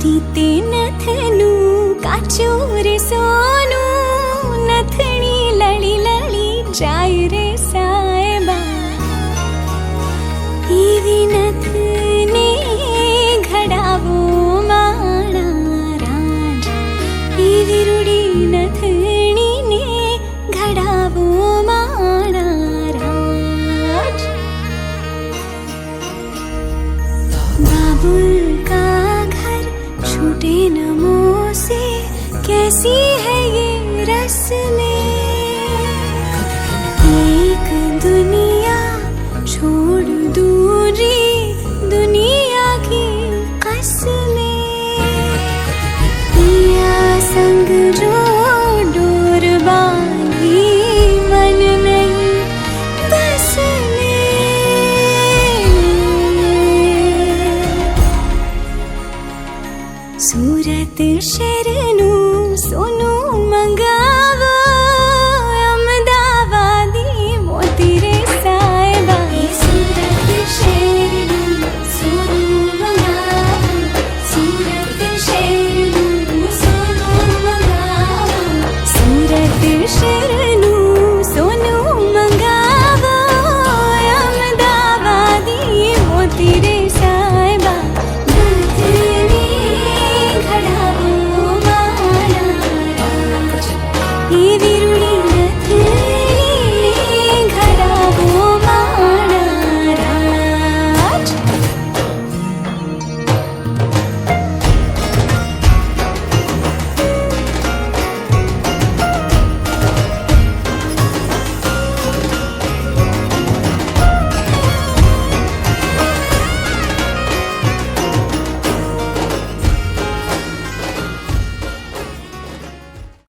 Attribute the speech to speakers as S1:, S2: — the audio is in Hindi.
S1: रीते नथनु काचू रे सोनू नथनी लड़ी लड़ी जाय रे साहेबा एवी नथने घडावो माणा राज एवी रूडी नथनी ने घडावो माणा राज बाबुल का छूटे नमो से कैसी है ये रस्में एक दुनिया छोड़ दूरी दुनिया की कसमें पिया संग जो डोर बांधी मन नहीं बस में सूरत शरणू सोनू